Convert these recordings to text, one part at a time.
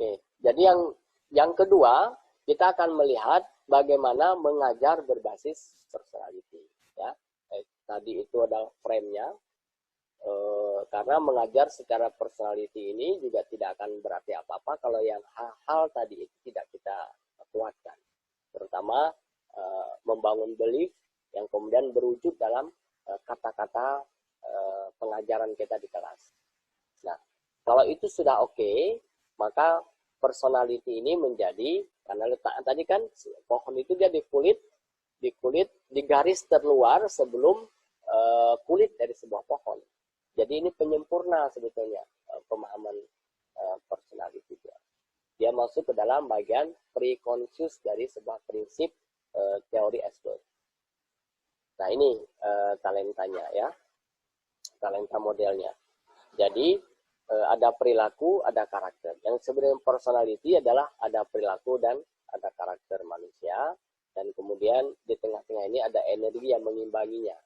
Oke, jadi yang kedua kita akan melihat bagaimana mengajar berbasis personality. Ya, tadi itu adalah frame-nya. Karena mengajar secara personality ini juga tidak akan berarti apa-apa kalau yang hal-hal tadi itu tidak kita kuatkan. Terutama membangun belief yang kemudian berwujud dalam kata-kata pengajaran kita di kelas. Nah, kalau itu sudah oke, maka personality ini menjadi, karena letak tadi kan pohon itu dia di kulit, di garis terluar sebelum kulit dari sebuah pohon. Jadi ini penyempurna sebetulnya pemahaman personality. Dia masuk ke dalam bagian pre-conscious dari sebuah prinsip teori Ashburn. Nah ini talentanya ya, talenta modelnya. Jadi ada perilaku, ada karakter. Yang sebenarnya personality adalah ada perilaku dan ada karakter manusia. Dan kemudian di tengah-tengah ini ada energi yang mengimbanginya.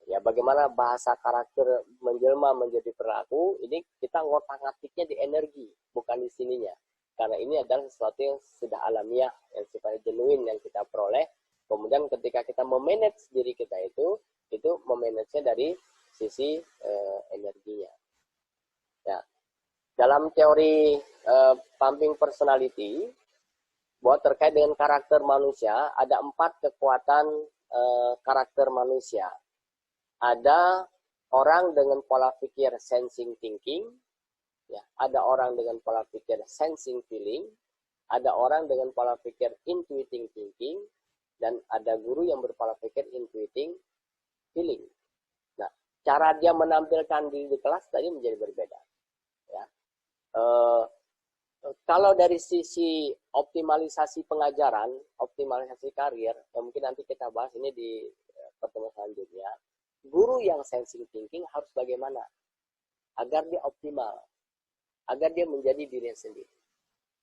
Ya, bagaimana bahasa karakter menjelma menjadi perilaku, ini kita ngotak-ngatiknya di energi, bukan di sininya. Karena ini adalah sesuatu yang sudah alamiah, yang sifatnya genuine yang kita peroleh. Kemudian ketika kita memanage diri kita itu memanagenya dari sisi energinya. Ya. Dalam teori pumping personality, bahwa terkait dengan karakter manusia, ada 4 kekuatan karakter manusia. Ada orang dengan pola pikir sensing thinking, ya, ada orang dengan pola pikir sensing feeling, ada orang dengan pola pikir intuiting thinking, dan ada guru yang berpola pikir intuiting feeling. Nah, cara dia menampilkan diri di kelas tadi menjadi berbeda. Ya. Kalau dari sisi optimalisasi pengajaran, optimalisasi karir, yang mungkin nanti kita bahas ini di pertemuan selanjutnya, guru yang sensing thinking harus bagaimana agar dia optimal, agar dia menjadi dirinya sendiri.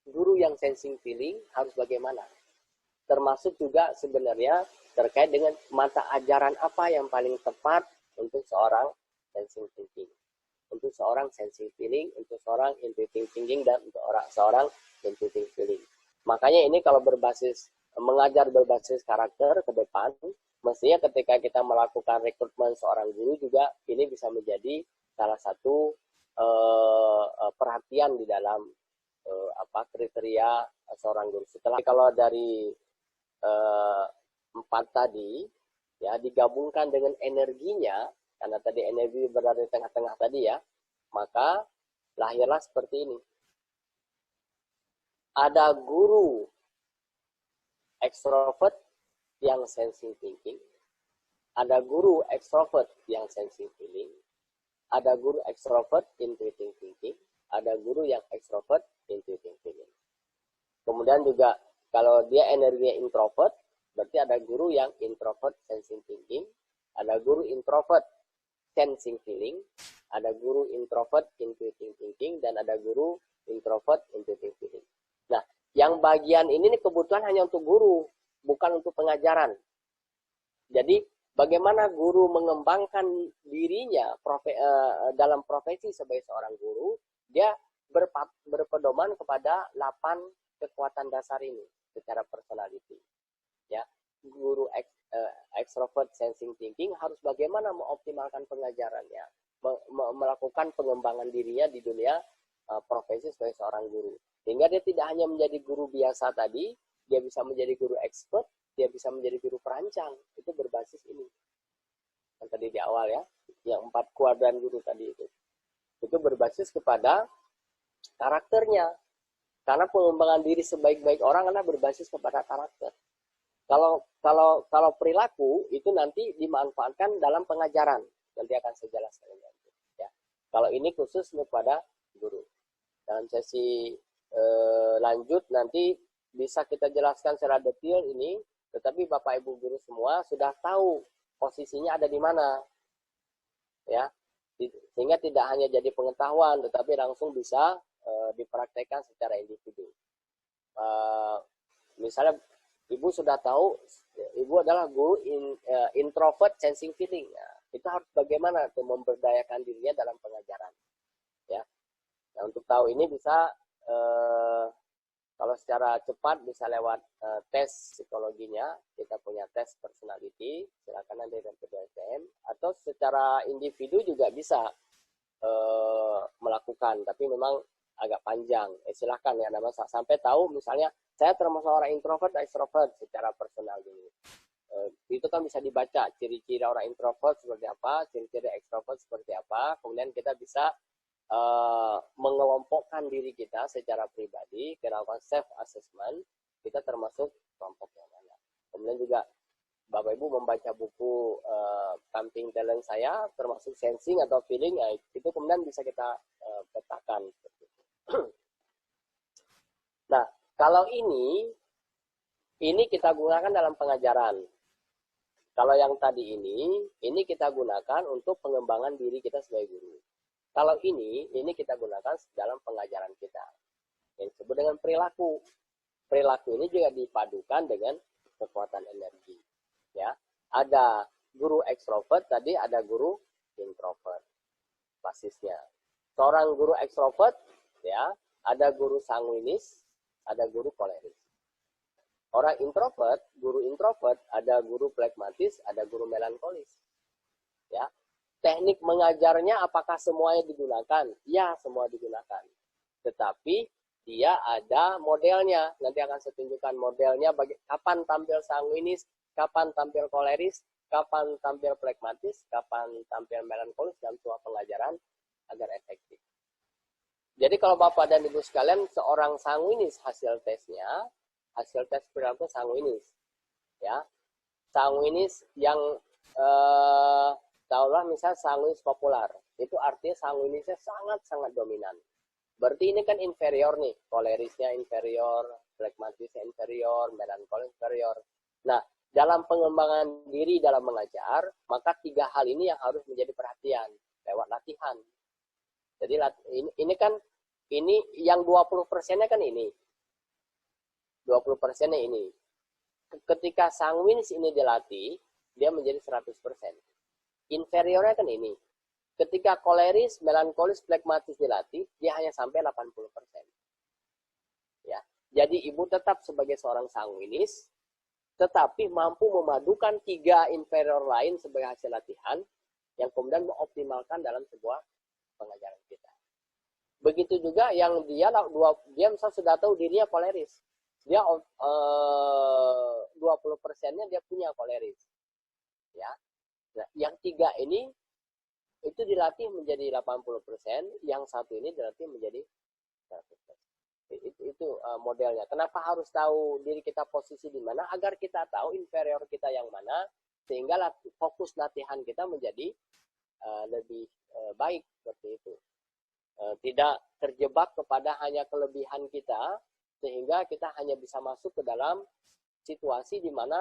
Guru yang sensing feeling harus bagaimana, termasuk juga sebenarnya terkait dengan mata ajaran apa yang paling tepat untuk seorang sensing thinking, untuk seorang sensing feeling, untuk seorang intuiting thinking, dan untuk seorang intuiting feeling. Makanya ini kalau berbasis mengajar berbasis karakter ke depan, mestinya ketika kita melakukan rekrutmen seorang guru juga ini bisa menjadi salah satu perhatian di dalam kriteria seorang guru. Setelah kalau dari 4 tadi ya digabungkan dengan energinya, karena tadi energi berada di tengah-tengah tadi ya, maka lahirlah seperti ini. Ada guru extrovert yang sensing thinking, ada guru extrovert yang sensing feeling, ada guru extrovert intuiting thinking, ada guru yang extrovert intuiting feeling. Kemudian juga kalau dia energinya introvert, berarti ada guru yang introvert sensing thinking, ada guru introvert sensing feeling, ada guru introvert intuiting thinking, dan ada guru introvert intuiting feeling. Nah, yang bagian ini kebutuhan hanya untuk guru, bukan untuk pengajaran. Jadi bagaimana guru mengembangkan dirinya dalam profesi sebagai seorang guru, dia berpedoman kepada 8 kekuatan dasar ini secara personality. Ya, guru extrovert sensing thinking harus bagaimana mengoptimalkan pengajarannya, melakukan pengembangan dirinya di dunia profesi sebagai seorang guru. Sehingga dia tidak hanya menjadi guru biasa tadi, dia bisa menjadi guru expert, dia bisa menjadi guru perancang. Itu berbasis ini. Yang tadi di awal ya, yang 4 kuadran guru tadi itu. Itu berbasis kepada karakternya. Karena pengembangan diri sebaik-baik orang karena berbasis kepada karakter. Kalau perilaku itu nanti dimanfaatkan dalam pengajaran. Nanti akan saya jelaskan. Ya. Kalau ini khusus kepada guru. Dalam sesi lanjut nanti bisa kita jelaskan secara detail ini, tetapi Bapak Ibu guru semua sudah tahu posisinya ada di mana. Ya. Sehingga tidak hanya jadi pengetahuan, tetapi langsung bisa dipraktekkan secara individu. Misalnya Ibu sudah tahu, Ibu adalah guru introvert sensing feeling. Nah, itu harus bagaimana untuk memberdayakan dirinya dalam pengajaran. Ya. Nah, untuk tahu ini bisa Kalau secara cepat bisa lewat tes psikologinya, kita punya tes personality, silakan nanti dari PDSM, atau secara individu juga bisa melakukan, tapi memang agak panjang. Silahkan ya, sampai tahu misalnya saya termasuk orang introvert, extrovert secara personal dulu. Itu kan bisa dibaca ciri-ciri orang introvert seperti apa, ciri-ciri extrovert seperti apa, kemudian kita bisa mengelompokkan diri kita secara pribadi, kita lakukan self assessment, kita termasuk kelompok yang mana. Kemudian juga Bapak Ibu membaca buku pumping talent saya, termasuk sensing atau feeling, ya, itu kemudian bisa kita petakan. Nah, kalau ini kita gunakan dalam pengajaran. Kalau yang tadi ini kita gunakan untuk pengembangan diri kita sebagai guru. Kalau ini kita gunakan dalam pengajaran kita. Yang disebut dengan perilaku. Perilaku ini juga dipadukan dengan kekuatan energi. Ya, ada guru ekstrovert, tadi ada guru introvert. Basisnya. Seorang guru ekstrovert, ya, ada guru sanguinis, ada guru koleris. Orang introvert, guru introvert, ada guru plekmatis, ada guru melankolis. Ya. Teknik mengajarnya apakah semuanya digunakan? Ya, semua digunakan. Tetapi dia ada modelnya. Nanti akan saya tunjukkan modelnya kapan tampil sanguinis, kapan tampil koleris, kapan tampil plekmatis, kapan tampil melankolis dalam sebuah pengajaran agar efektif. Jadi kalau Bapak dan Ibu sekalian, seorang sanguinis hasil tes perilaku sanguinis. Ya. Sanguinis yang tahulah misalnya sanguinis populer, itu artinya sanguinisnya sangat-sangat dominan. Berarti ini kan inferior nih, kolerisnya inferior, plekmatisnya inferior, melankolis inferior. Nah, dalam pengembangan diri dalam mengajar, maka 3 hal ini yang harus menjadi perhatian lewat latihan. Jadi ini kan ini yang 20%-nya kan ini. 20%-nya ini. Ketika sanguinis ini dilatih, dia menjadi 100%. Inferiornya kan ini. Ketika koleris, melankolis, plekmatis dilatih, dia hanya sampai 80%. Ya. Jadi ibu tetap sebagai seorang sanguinis, tetapi mampu memadukan 3 inferior lain sebagai hasil latihan, yang kemudian mengoptimalkan dalam sebuah pengajaran kita. Begitu juga yang dia misalnya sudah tahu dirinya koleris. Dia 20%-nya dia punya koleris. Ya. Nah, yang 3 ini itu dilatih menjadi 80%, yang 1 ini dilatih menjadi 100%. Itu modelnya. Kenapa harus tahu diri kita posisi di mana? Agar kita tahu inferior kita yang mana, sehingga fokus latihan kita menjadi lebih baik seperti itu. Tidak terjebak kepada hanya kelebihan kita, sehingga kita hanya bisa masuk ke dalam situasi di mana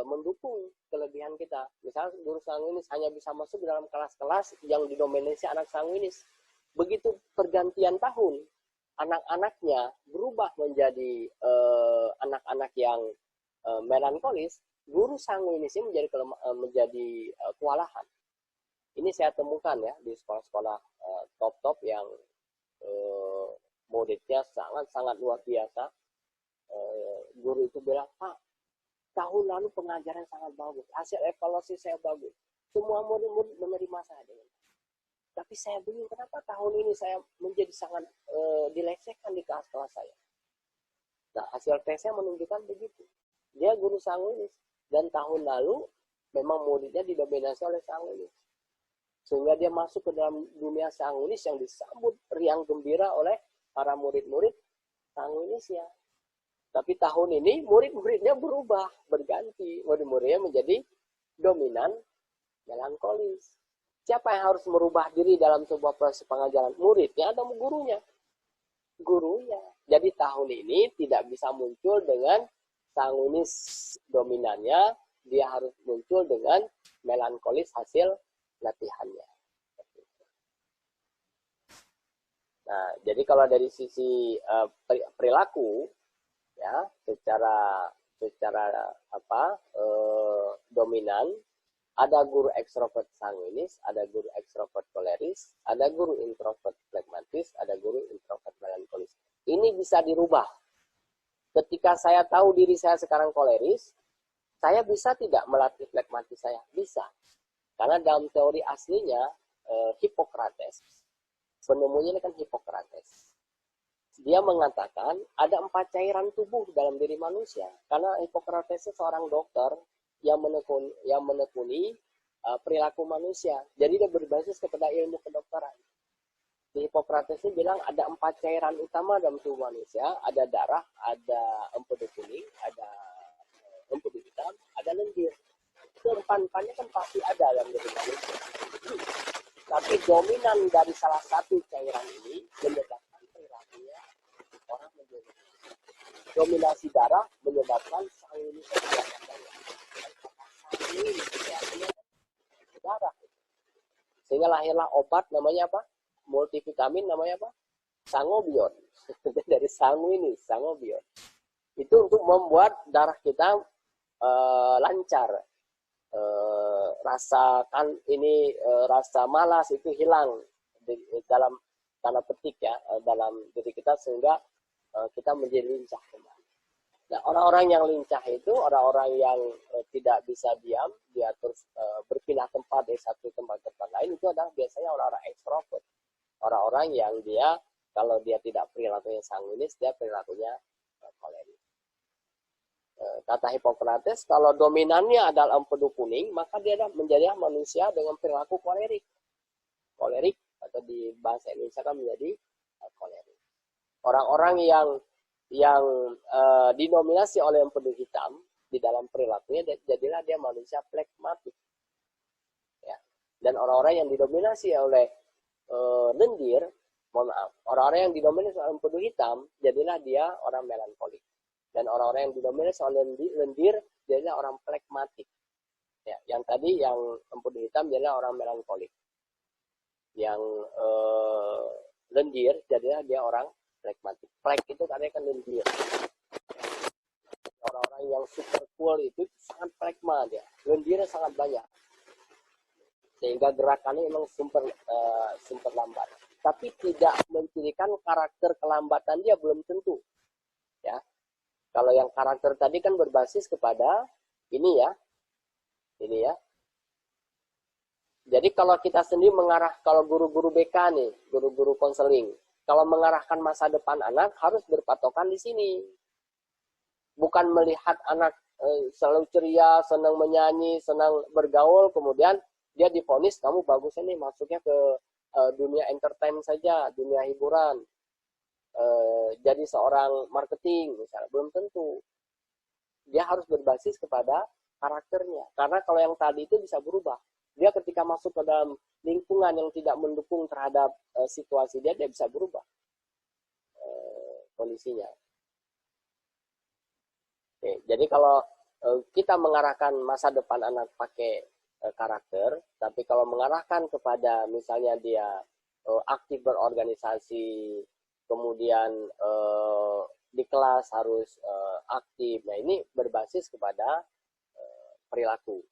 mendukung kelebihan kita. Misalnya guru sanguinis hanya bisa masuk dalam kelas-kelas yang didominasi anak sanguinis. Begitu pergantian tahun, anak-anaknya berubah menjadi anak-anak yang melankolis, guru sanguinis ini menjadi kewalahan. Ini saya temukan ya di sekolah-sekolah top-top yang muridnya sangat-sangat luar biasa. Guru itu bilang, Pak, tahun lalu pengajaran sangat bagus, hasil evaluasi saya bagus, semua murid-murid menerima saya dengan. Tapi saya bingung kenapa tahun ini saya menjadi sangat dilecehkan di kelas-kelas saya. Nah, hasil tesnya menunjukkan begitu. Dia guru sanguinis, dan tahun lalu memang muridnya didominasi oleh sanguinis, sehingga dia masuk ke dalam dunia sanguinis yang disambut riang gembira oleh para murid-murid sanguinisnya. Tapi tahun ini murid-muridnya berubah, berganti. Murid-muridnya menjadi dominan melankolis. Siapa yang harus merubah diri dalam sebuah proses pengajaran? Muridnya atau gurunya? Gurunya. Jadi tahun ini tidak bisa muncul dengan sanguinis dominannya, dia harus muncul dengan melankolis hasil latihannya. Nah, jadi kalau dari sisi perilaku, ya, secara dominan, ada guru ekstrovert sanguinis, ada guru ekstrovert koleris, ada guru introvert plekmatis, ada guru introvert melankolis. Ini bisa dirubah. Ketika saya tahu diri saya sekarang koleris, saya bisa tidak melatih flekmatis saya? Bisa. Karena dalam teori aslinya, Hippocrates, penemunya ini kan Hippocrates. Dia mengatakan ada 4 cairan tubuh dalam diri manusia. Karena Hippocrates itu seorang dokter yang menekuni perilaku manusia. Jadi dia berbasis kepada ilmu kedokteran. Hippocrates ini bilang ada 4 cairan utama dalam tubuh manusia. Ada darah, ada empedu kuning, ada empedu hitam, ada lendir. Itu empat-empatnya kan pasti ada dalam diri manusia. Tapi dominan dari salah satu cairan ini menyebabkan perilakunya orang menjadi. Dominasi darah menyebabkan sanguinitas yang banyak. Sanguinitas darah. Sehingga lahirlah obat namanya apa? Multivitamin namanya apa? Sangobion. Dari sangu ini, sangobion. Itu untuk membuat darah kita lancar, rasa malas itu hilang dalam tanda petik ya, dalam diri kita, sehingga kita menjadi lincah kembali. Nah, orang-orang yang lincah itu orang-orang yang tidak bisa diam, dia terus berpindah tempat dari satu tempat ke tempat lain, itu adalah biasanya orang-orang ekstrovert, orang-orang yang dia kalau dia tidak perilakunya sanguinis, dia perilakunya koleris. Kata Hippocrates, kalau dominannya adalah empedu kuning, maka dia menjadi manusia dengan perilaku kolerik. Kolerik, atau di bahasa Indonesia kan menjadi kolerik. Orang-orang yang didominasi oleh empedu hitam di dalam perilakunya, jadilah dia manusia flekmatik. Ya. Dan orang-orang yang didominasi oleh lendir, mohon maaf, orang-orang yang didominasi oleh empedu hitam, jadilah dia orang melankolik. Dan orang-orang yang didominasi oleh lendir, jadilah orang flekmatik. Ya, yang tadi yang empedu hitam jadilah orang melankolik. Yang lendir jadilah dia orang flekmatik. Flek itu katanya kan lendir. Orang-orang yang super cool itu sangat flekma dia. Lendirnya sangat banyak. Sehingga gerakannya memang super lambat. Tapi tidak mencirikan karakter kelambatan dia, belum tentu. Ya. Kalau yang karakter tadi kan berbasis kepada ini ya. Jadi kalau kita sendiri kalau guru-guru BK nih, guru-guru konseling, kalau mengarahkan masa depan anak harus berpatokan di sini. Bukan melihat anak selalu ceria, senang menyanyi, senang bergaul, kemudian dia divonis kamu bagusnya nih masuknya ke dunia entertain saja, dunia hiburan. Jadi seorang marketing misalnya, belum tentu. Dia harus berbasis kepada karakternya. Karena kalau yang tadi itu bisa berubah. Dia ketika masuk ke dalam lingkungan yang tidak mendukung terhadap situasi dia bisa berubah kondisinya. Oke, jadi kalau kita mengarahkan masa depan anak pakai karakter, tapi kalau mengarahkan kepada misalnya dia aktif berorganisasi, kemudian di kelas harus aktif. Nah, ini berbasis kepada perilaku.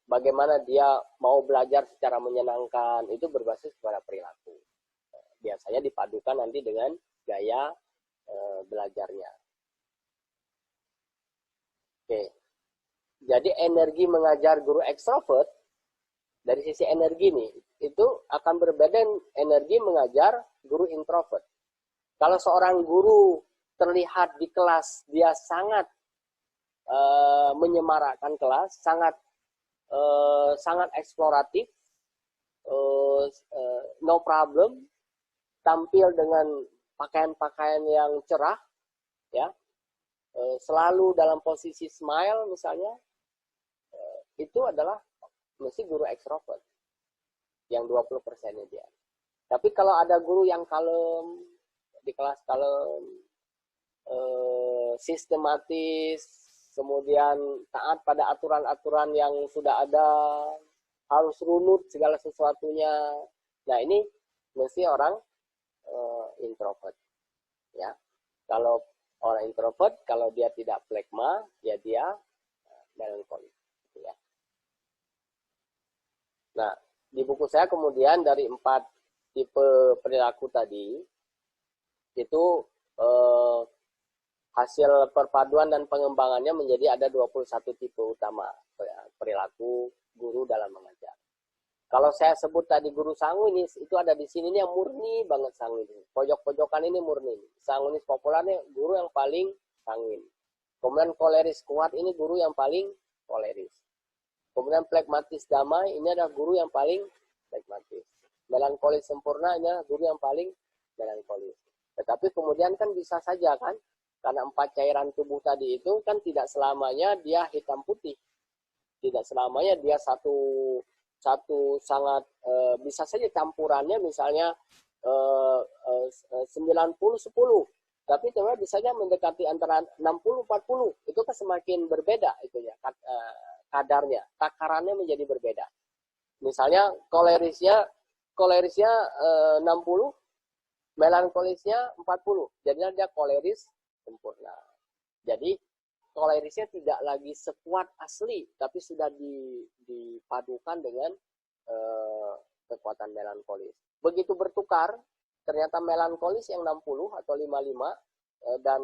Bagaimana dia mau belajar secara menyenangkan, itu berbasis kepada perilaku. Biasanya dipadukan nanti dengan gaya belajarnya. Oke. Jadi energi mengajar guru ekstrovert, dari sisi energi nih, itu akan berbeda dengan energi mengajar guru introvert. Kalau seorang guru terlihat di kelas, dia sangat menyemarakkan kelas, sangat eksploratif, no problem, tampil dengan pakaian-pakaian yang cerah, ya, selalu dalam posisi smile misalnya, itu adalah mesti guru ekstrovert yang 20%-nya dia. Tapi kalau ada guru yang kalem, di kelas kalem, sistematis, kemudian taat pada aturan-aturan yang sudah ada, harus runut segala sesuatunya. Nah, ini mesti orang introvert. Ya. Kalau orang introvert, kalau dia tidak flekma, ya dia melankolik. Ya. Nah, di buku saya kemudian dari 4 tipe perilaku tadi, itu hasil perpaduan dan pengembangannya menjadi ada 21 tipe utama perilaku guru dalam mengajar. Kalau saya sebut tadi guru sanguinis, itu ada di sini nih yang murni banget sanguinis. Pojok-pojokan ini murni. Sanguinis populernya guru yang paling sanguin. Kemudian koleris kuat ini guru yang paling koleris. Kemudian plekmatis damai ini adalah guru yang paling plekmatis. Melankolis sempurna ini adalah guru yang paling melankolis. Tetapi kemudian kan bisa saja kan, karena 4 cairan tubuh tadi itu kan tidak selamanya dia hitam putih. Tidak selamanya dia satu sangat bisa saja campurannya misalnya 90-10, tapi ternyata bisa saja mendekati antara 60-40, itu kan semakin berbeda itu ya kadarnya, takarannya menjadi berbeda. Misalnya kolerisnya 60, melankolisnya 40, jadinya dia koleris sempurna. Jadi kolerisnya tidak lagi sekuat asli, tapi sudah dipadukan dengan kekuatan melankolis. Begitu bertukar, ternyata melankolis yang 60 atau 55 dan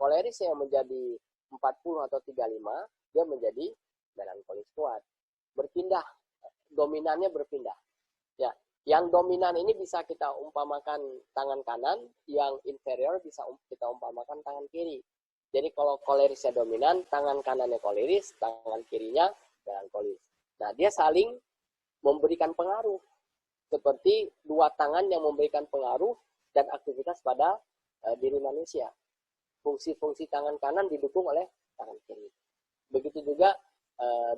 koleris yang menjadi 40 atau 35, dia menjadi melankolis kuat. Berpindah, dominannya berpindah. Ya, yang dominan ini bisa kita umpamakan tangan kanan, yang inferior bisa kita umpamakan tangan kiri. Jadi kalau kolerisnya dominan, tangan kanannya koleris, tangan kirinya melankolis. Nah, dia saling memberikan pengaruh. Seperti dua tangan yang memberikan pengaruh dan aktivitas pada diri manusia. Fungsi-fungsi tangan kanan didukung oleh tangan kiri. Begitu juga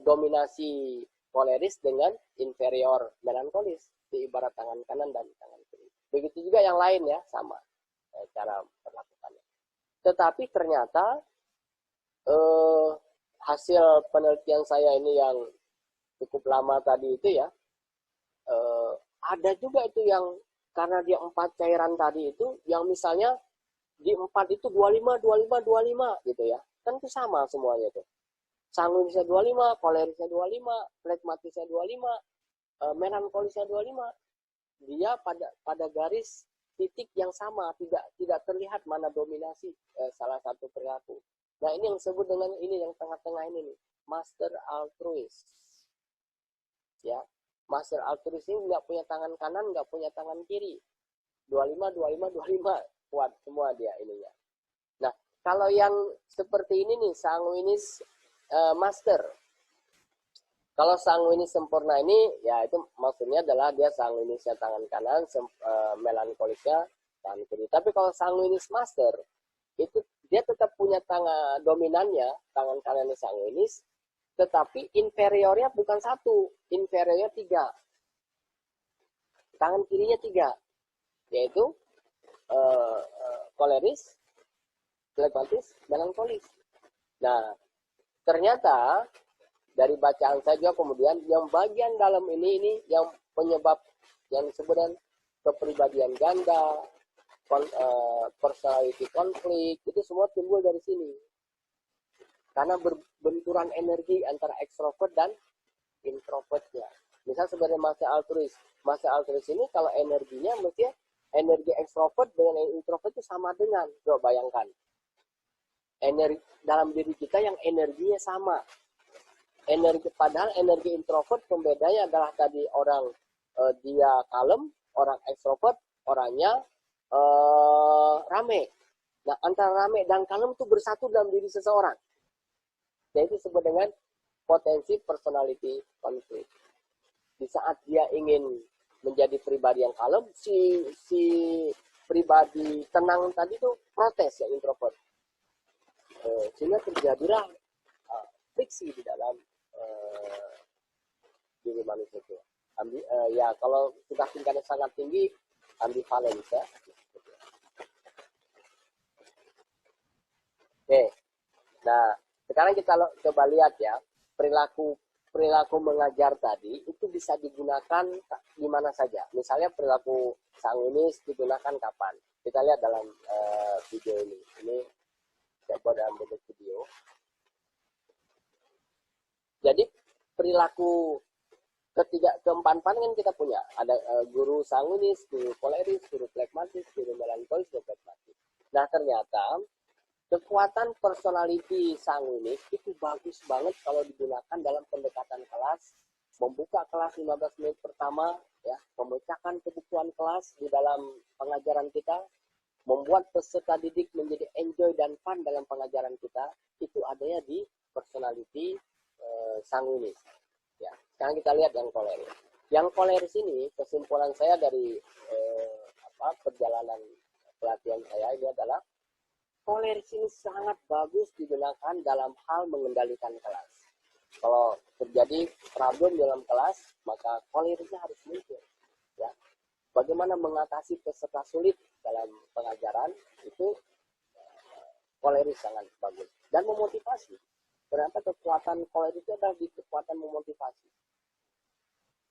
dominasi koleris dengan inferior melankolis. Ibarat tangan kanan dan tangan kiri. Begitu juga yang lain ya, sama cara perlakukannya. Tetapi ternyata hasil penelitian saya ini yang cukup lama tadi itu ya, ada juga itu yang karena dia 4 cairan tadi itu, yang misalnya di 4 itu 25 gitu ya. Kan itu sama semuanya tuh. Sanguinisnya 25, kolerisnya 25, plekmatisnya 25, melankolisnya 25. Dia pada garis titik yang sama, tidak terlihat mana dominasi salah satu perilaku. Nah, ini yang disebut dengan ini yang tengah-tengah ini nih, master altruis. Ya, master altruis ini nggak punya tangan kanan, nggak punya tangan kiri. 25 kuat semua dia ininya. Nah, kalau yang seperti ini nih, sanguinis master. Kalau sanguinis sempurna ini, ya itu maksudnya adalah dia sanguinisnya tangan kanan, melankolisnya tangan kiri. Tapi kalau sanguinis master, itu dia tetap punya tangan dominannya, tangan kanannya sanguinis, tetapi inferiornya bukan 1, inferiornya 3. Tangan kirinya 3, yaitu koleris, plekmatis, melankolis. Nah, ternyata dari bacaan saya juga kemudian yang bagian dalam ini yang penyebab yang disebut dengan kepribadian ganda, personality konflik, itu semua timbul dari sini. Karena berbenturan energi antara ekstrovert dan introvertnya. Misal sebenarnya masa altruis ini kalau energinya mesti energi ekstrovert dengan introvert itu sama dengan, coba bayangkan. Energi dalam diri kita yang energinya sama. Padahal energi introvert pembedanya adalah tadi orang dia kalem, orang ekstrovert orangnya rame. Nah, antara rame dan kalem itu bersatu dalam diri seseorang. Dan itu disebut dengan potensi personality conflict. Di saat dia ingin menjadi pribadi yang kalem, si pribadi tenang tadi itu protes yang introvert. Sehingga terjadilah friksi di dalam diri manusia itu. Ya kalau sudah tingkatnya sangat tinggi, ambivalens ya. Oke. Nah, sekarang kita coba lihat ya, perilaku mengajar tadi itu bisa digunakan di mana saja. Misalnya perilaku sanguinis digunakan kapan? Kita lihat dalam video ini. Ini saya buat dalam bentuk video. Jadi perilaku keempat kan kita punya. Ada guru sanguinis, guru koleris, guru plekmatis, guru melankolis, guru plekmatis. Nah, ternyata kekuatan personality sanguinis itu bagus banget kalau digunakan dalam pendekatan kelas, membuka kelas 15 menit pertama, ya, memecahkan kebutuhan kelas di dalam pengajaran kita, membuat peserta didik menjadi enjoy dan fun dalam pengajaran kita, itu adanya di personality sanguinis. Ya, sekarang kita lihat yang koleris. Yang koleris ini, kesimpulan saya dari perjalanan pelatihan saya ini adalah koleris ini sangat bagus digunakan dalam hal mengendalikan kelas. Kalau terjadi problem dalam kelas, maka kolerisnya harus muncul. Ya. Bagaimana mengatasi peserta sulit dalam pengajaran, itu koleris sangat bagus. Dan memotivasi. Ternyata kekuatan koleris itu adalah di kekuatan memotivasi.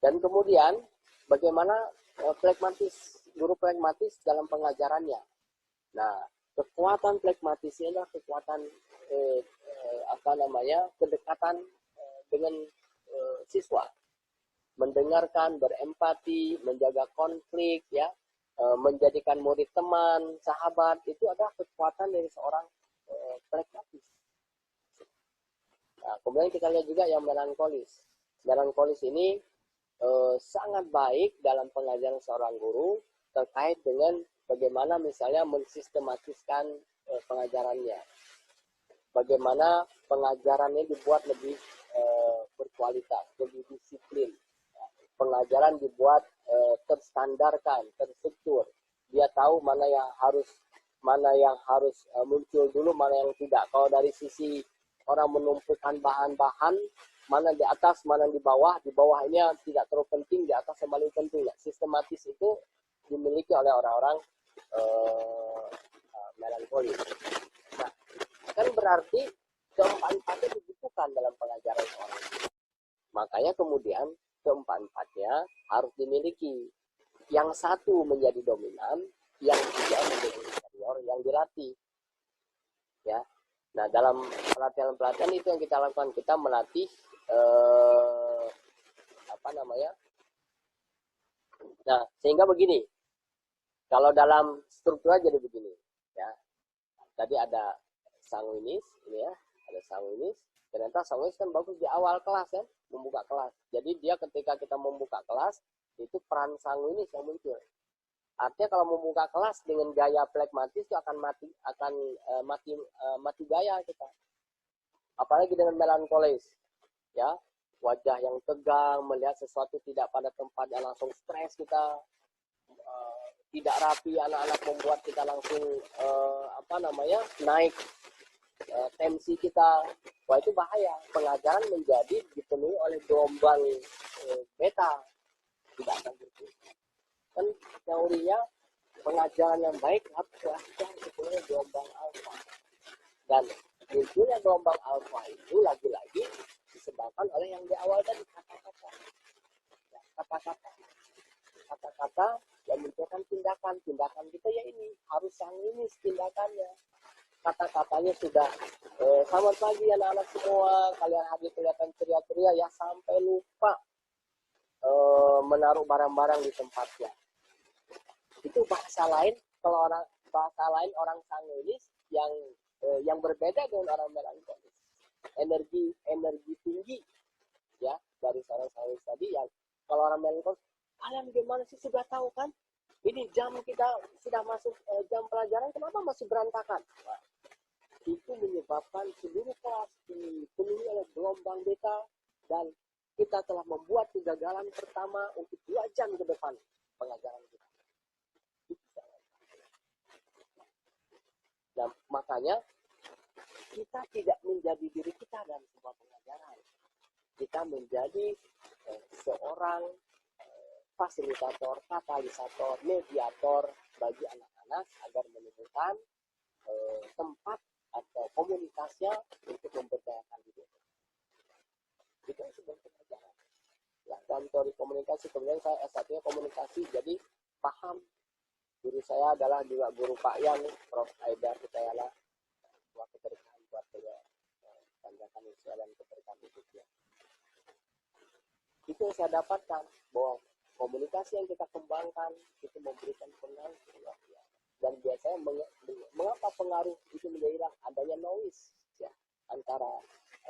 Dan kemudian, bagaimana guru pragmatis dalam pengajarannya. Nah, kekuatan pragmatis ini adalah kekuatan kedekatan dengan siswa, mendengarkan, berempati, menjaga konflik, ya, menjadikan murid teman, sahabat, itu adalah kekuatan dari seorang pragmatis. Nah, kemudian kita lihat juga yang melankolis. Melankolis ini sangat baik dalam pengajaran seorang guru terkait dengan bagaimana misalnya mensistematiskan pengajarannya. Bagaimana pengajarannya dibuat lebih berkualitas, lebih disiplin. Pengajaran dibuat terstandarkan, terstruktur. Dia tahu mana yang harus muncul dulu, mana yang tidak. Kalau dari sisi orang menumpukan bahan-bahan, mana di atas, mana di bawah ini tidak terlalu penting, di atas yang paling penting. Sistematis itu dimiliki oleh orang-orang melankolis. Nah, kan berarti keempat-empatnya dibutuhkan dalam pengajaran orang. Makanya kemudian keempat-empatnya harus dimiliki. Yang satu menjadi dominan, yang tiga menjadi inferior, yang dilatih. Ya. Nah, dalam pelatihan-pelatihan itu yang kita lakukan, kita melatih Nah, sehingga begini. Kalau dalam struktur jadi begini, ya. Tadi ada sanguinis, ini ya, ada sanguinis. Ternyata sanguinis kan bagus di awal kelas kan, membuka kelas. Jadi dia ketika kita membuka kelas, itu peran sanguinis yang muncul. Artinya kalau membuka kelas dengan gaya pragmatis itu akan mati gaya kita. Apalagi dengan melankolis, ya, wajah yang tegang, melihat sesuatu tidak pada tempatnya langsung stres kita. Tidak rapi, anak-anak membuat kita langsung naik tensi kita. Wah, itu bahaya. Pengajaran menjadi dipenuhi oleh gelombang beta, tidak akan berfungsi. Kan teorinya pengajaran yang baik harus dipenuhi gelombang alfa. Dan munculnya gelombang alfa itu lagi-lagi disebabkan oleh yang di awal tadi, kata-kata. Ya, kata-kata yang memunculkan tindakan kita ya ini harus sanguinis tindakannya. Kata-katanya sudah selamat pagi anak-anak semua, kalian hadir kelihatan ceria-ceria, ya, sampai lupa menaruh barang-barang di tempatnya. Itu bahasa lain orang sanguinis yang berbeda dengan orang melankolis. Energi tinggi, ya, dari seorang sanguinis tadi. Yang kalau orang melankolis, kalian gimana sih, sudah tahu kan? Ini jam kita sudah masuk jam pelajaran, kenapa masih berantakan? Nah, itu menyebabkan seluruh kelas dipenuhi oleh gelombang beta, dan kita telah membuat kegagalan pertama untuk 2 jam ke depan pengajaran kita. Dan makanya kita tidak menjadi diri kita dalam sebuah pengajaran. Kita menjadi seorang fasilitator, katalisator, mediator bagi anak-anak agar menemukan tempat atau komunitasnya untuk memberdayakan diri. Itu sebuah pengajaran. Ya, dalam teori komunikasi, kemudian saya S1-nya komunikasi, jadi paham. Guru saya adalah juga guru Pak Yan, Prof. Aida Hidayala, buat keberkahan buat beliau, tanjakan usia dan keberkahan hidupnya. Itu yang saya dapatkan, bahwa komunikasi yang kita kembangkan itu memberikan pengaruh luar biasa. dan biasanya mengapa pengaruh itu menjadi hilang? Adanya noise ya, antara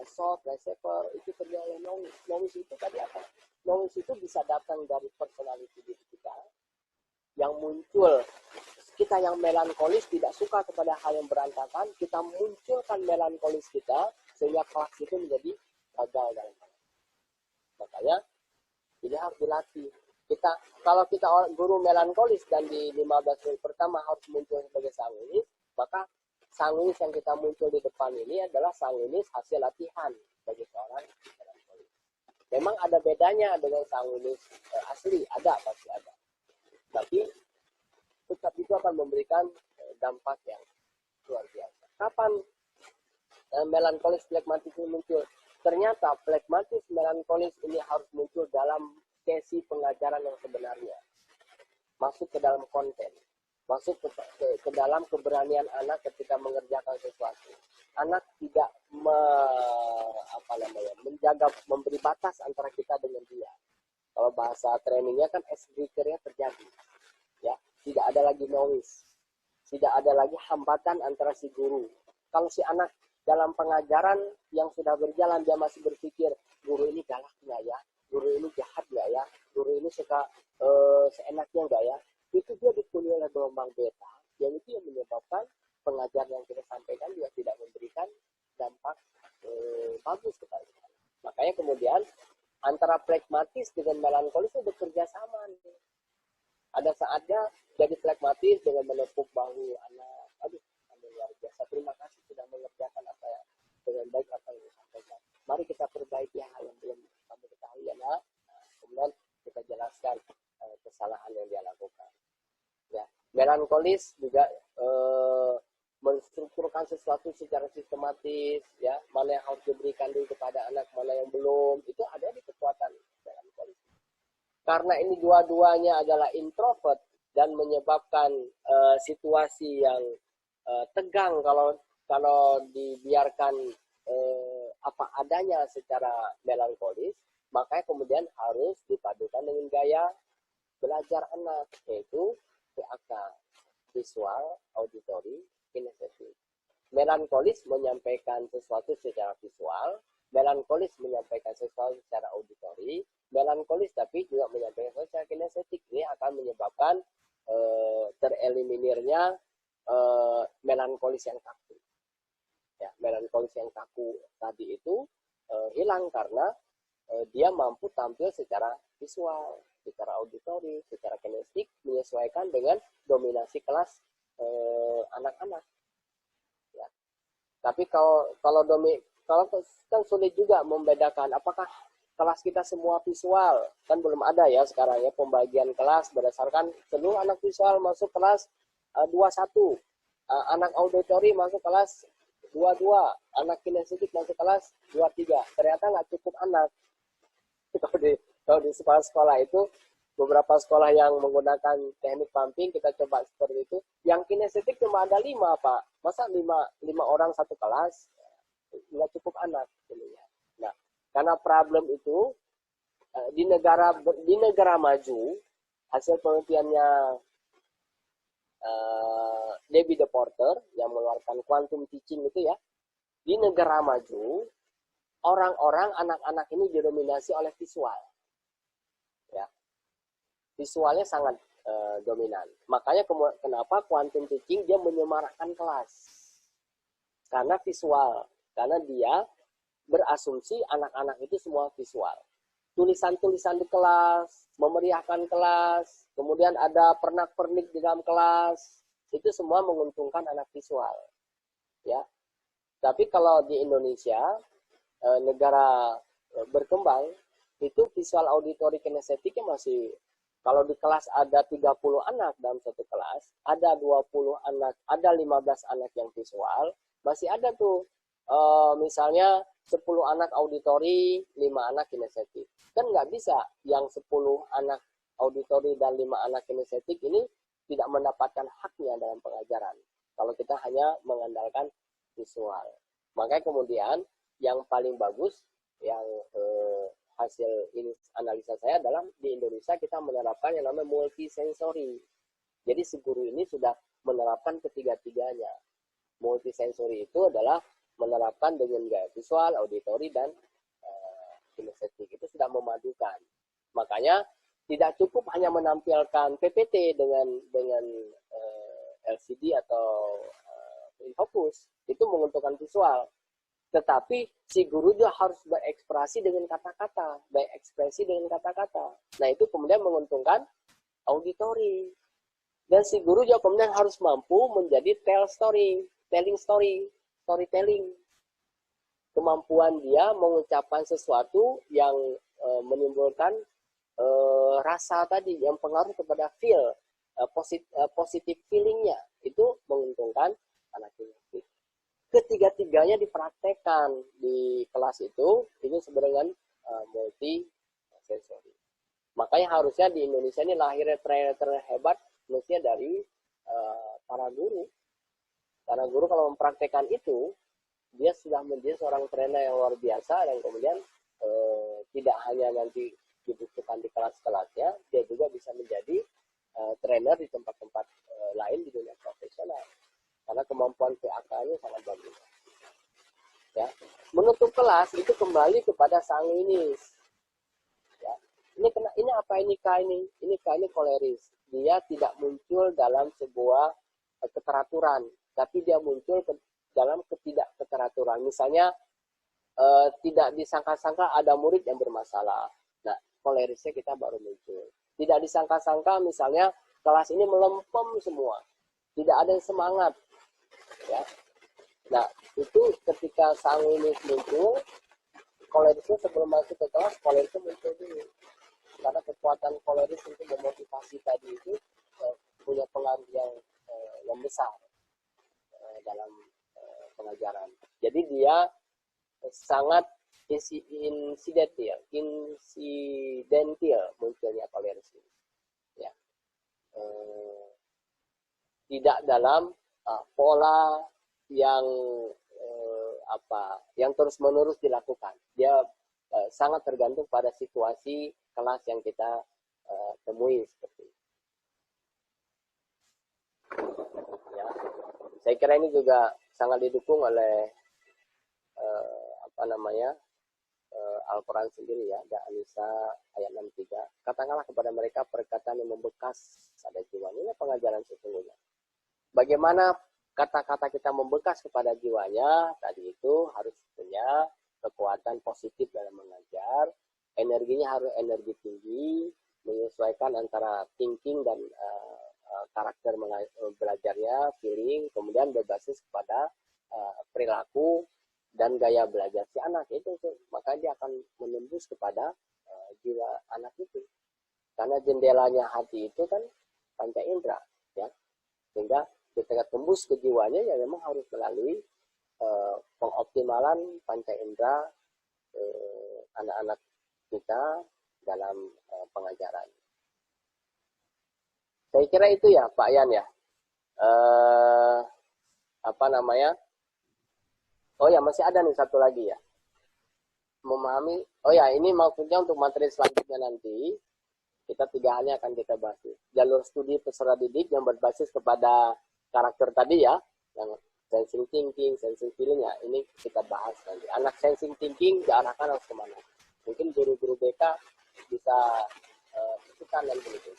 source receiver itu terjadi noise. Noise itu tadi apa? Noise itu bisa datang dari personality diri kita yang muncul. Kita yang melankolis tidak suka kepada hal yang berantakan, kita munculkan melankolis kita sehingga kelas itu menjadi gagal dalam hal. Makanya ini harus dilatih. Kalau kita guru melankolis dan di 15 menit pertama harus muncul sebagai sanguinis, maka sanguinis yang kita muncul di depan ini adalah sanguinis hasil latihan bagi seorang melankolis. Memang ada bedanya dengan sanguinis asli, pasti ada. Tapi tetap itu akan memberikan dampak yang luar biasa. Kapan melankolis flegmatis ini muncul? Ternyata flegmatis melankolis ini harus muncul dalam sesi pengajaran yang sebenarnya, masuk ke dalam konten, masuk ke dalam keberanian anak ketika mengerjakan sesuatu. Anak tidak menjaga, memberi batas antara kita dengan dia. Kalau bahasa trainingnya kan icebreaker-nya terjadi, ya, tidak ada lagi noise, tidak ada lagi hambatan antara si guru. Kalau si anak dalam pengajaran yang sudah berjalan dia masih berpikir, guru ini galak nggak ya? Guru ini jahat nggak ya? Guru ini suka seenaknya nggak ya? Itu dia dikuli oleh gelombang beta, yang itu yang menyebabkan pengajar yang kita sampaikan juga tidak memberikan dampak bagus kepada kita. Makanya kemudian antara flegmatis dengan melankolis itu bekerja sama nih. Ada saatnya jadi flegmatis dengan menepuk bahu anak. Aduh, luar biasa. Terima kasih sudah mengerjakan apa ya dengan baik apa yang disampaikan. Mari kita perbaiki hal yang belum kamu ketahui ya nak. Nah, kemudian kita jelaskan kesalahan yang dia lakukan. Ya, melankolis juga menstrukturkan sesuatu secara sistematis, ya, mana yang harus diberikan dulu kepada anak, mana yang belum, itu ada di kekuatan melankolis. Karena ini dua-duanya adalah introvert dan menyebabkan situasi yang tegang kalau dibiarkan apa adanya secara melankolis, makanya kemudian harus dipadukan dengan gaya belajar anak, yaitu PAK, visual, auditory, kinestetik. Melankolis menyampaikan sesuatu secara visual, melankolis menyampaikan sesuatu secara auditory, melankolis tapi juga menyampaikan secara kinestetik. Ini akan menyebabkan tereliminirnya melankolis yang kaku. Ya, melankolis yang kaku tadi itu hilang karena dia mampu tampil secara visual, secara auditory, secara kinestetik, menyesuaikan dengan dominasi kelas anak-anak. Ya. Tapi kalau kan sulit juga membedakan apakah kelas kita semua visual, kan belum ada ya sekarang ya pembagian kelas berdasarkan seluruh anak visual masuk kelas 21, anak auditory masuk kelas 22, anak kinestetik masuk kelas 23. Ternyata nggak cukup anak. Kalau di sekolah-sekolah itu, beberapa sekolah yang menggunakan teknik pumping, kita coba seperti itu. Yang kinestetik cuma ada 5, Pak. Masa 5 orang satu kelas? Nggak cukup anak. Nah, karena problem itu, di negara maju, hasil penelitiannya Debbie DePorter yang mengeluarkan quantum teaching itu ya, di negara maju orang-orang anak-anak ini didominasi oleh visual, ya, visualnya sangat dominan. Makanya kenapa quantum teaching dia menyemarakkan kelas, karena visual, karena dia berasumsi anak-anak itu semua visual. Tulisan-tulisan di kelas, memeriahkan kelas, kemudian ada pernak-pernik di dalam kelas, itu semua menguntungkan anak visual, ya. Tapi kalau di Indonesia, negara berkembang, itu visual auditory kinestetiknya masih, kalau di kelas ada 30 anak dalam satu kelas, ada 20 anak, ada 15 anak yang visual, masih ada tuh, misalnya 10 anak auditory, 5 anak kinestetik. Kan nggak bisa yang 10 anak auditory dan 5 anak kinestetik ini tidak mendapatkan haknya dalam pengajaran kalau kita hanya mengandalkan visual. Makanya kemudian yang paling bagus, yang hasil ini analisa saya adalah di Indonesia kita menerapkan yang namanya multisensori. Jadi si guru ini sudah menerapkan ketiga-tiganya. Multisensori itu adalah menerapkan dengan gaya visual, auditory, dan kinestetik. Itu sudah memadukan. Makanya tidak cukup hanya menampilkan PPT dengan LCD atau fokus, itu menguntungkan visual. Tetapi si guru juga harus berekspresi dengan kata-kata, berekspresi dengan kata-kata. Nah itu kemudian menguntungkan auditori. Dan si guru juga kemudian harus mampu menjadi telling story, storytelling. Kemampuan dia mengucapkan sesuatu yang menimbulkan rasa tadi, yang pengaruh kepada feel, positif feelingnya, itu menguntungkan anak ini. Ketiga-tiganya dipraktekkan di kelas itu sebenarnya multi sensori. Makanya harusnya di Indonesia ini lahirnya trainer terhebat mestinya dari para guru. Para guru kalau mempraktekkan itu, dia sudah menjadi seorang trainer yang luar biasa, dan kemudian tidak hanya nanti dibutuhkan di kelas-kelasnya, dia juga bisa menjadi trainer di tempat-tempat lain di dunia profesional. Karena kemampuan PAK-nya sangat bagus. Ya. Menutup kelas itu kembali kepada sang linis. Ya. Ini apa ini K ini? Ini K ini koleris. Dia tidak muncul dalam sebuah keteraturan, tapi dia muncul dalam ketidakteraturan. Misalnya tidak disangka-sangka ada murid yang bermasalah. Nah, kolerisnya kita baru muncul. Tidak disangka-sangka misalnya kelas ini melempem semua. Tidak ada yang semangat. Ya. Nah, itu ketika sang ini muncul, kolerisnya sebelum masuk ke kelas, kolerisnya muncul dulu. Karena kekuatan koleris untuk memotivasi tadi itu punya pengaruh yang besar dalam pengajaran. Jadi dia sangat insidentil munculnya koleris ini. Ya. Tidak dalam pola yang yang terus-menerus dilakukan. Dia sangat tergantung pada situasi kelas yang kita temui seperti itu. Ya. Saya kira ini juga sangat didukung oleh Al-Quran sendiri ya, ada An-Nisa ayat 63. Katakanlah kepada mereka perkataan yang membekas pada jiwanya. Ini pengajaran sesungguhnya. Bagaimana kata-kata kita membekas kepada jiwanya, tadi itu harus punya kekuatan positif dalam mengajar. Energinya harus energi tinggi, menyesuaikan antara thinking dan karakter belajarnya, feeling, kemudian berbasis kepada perilaku dan gaya belajar si anak itu. Maka dia akan menembus kepada jiwa anak itu. Karena jendelanya hati itu kan panca indera, ya. Sehingga ketika tembus ke jiwanya, ya memang harus melalui pengoptimalan panca indera anak-anak kita dalam pengajaran. Saya kira itu ya Pak Yan ya. Oh ya, masih ada nih satu lagi ya. Memahami, oh ya, ini maksudnya untuk materi selanjutnya nanti, kita 3 halnya akan kita bahas. Jalur studi peserta didik yang berbasis kepada karakter tadi ya, yang sensing thinking, sensing feeling ya, ini kita bahas nanti. Anak sensing thinking diarahkan harus kemana? Mungkin guru-guru BK bisa ikutan dan begitu.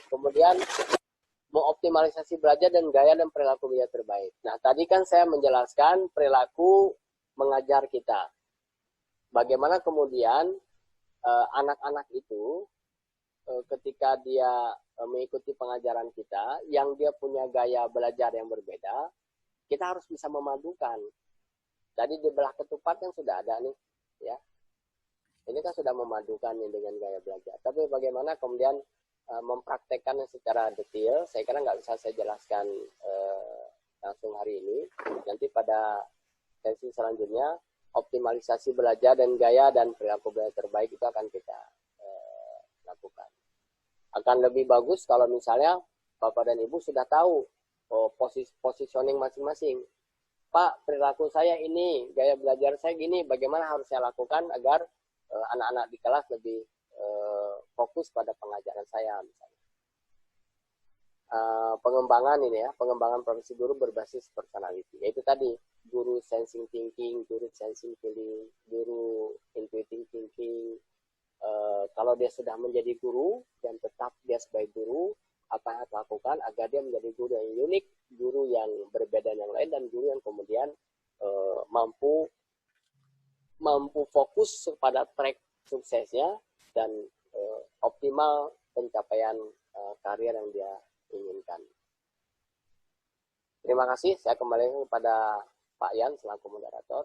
Kemudian mengoptimalisasi belajar dan gaya dan perilaku belajar terbaik. Nah, tadi kan saya menjelaskan perilaku mengajar kita. Bagaimana kemudian anak-anak itu ketika dia mengikuti pengajaran kita, yang dia punya gaya belajar yang berbeda, kita harus bisa memadukan. Tadi di belah ketupat yang sudah ada nih, ya. Ini kan sudah memadukan dengan gaya belajar. Tapi bagaimana kemudian mempraktekkannya secara detail, saya kira nggak bisa saya jelaskan langsung hari ini. Nanti pada sesi selanjutnya, optimalisasi belajar dan gaya dan perilaku belajar terbaik itu akan kita lakukan. Akan lebih bagus kalau misalnya Bapak dan Ibu sudah tahu positioning masing-masing. Pak, perilaku saya ini, gaya belajar saya gini, bagaimana harus saya lakukan agar anak-anak di kelas lebih fokus pada pengajaran saya misalnya. pengembangan ini ya, pengembangan profesi guru berbasis personality. Yaitu tadi guru sensing thinking, guru sensing feeling, guru intuitive thinking. Kalau dia sudah menjadi guru dan tetap dia sebagai guru, apa yang harus lakukan agar dia menjadi guru yang unik, guru yang berbeda yang lain, dan guru yang kemudian mampu fokus pada track suksesnya dan optimal pencapaian karir yang dia inginkan. Terima kasih. Saya kembali kepada Pak Yan selaku moderator.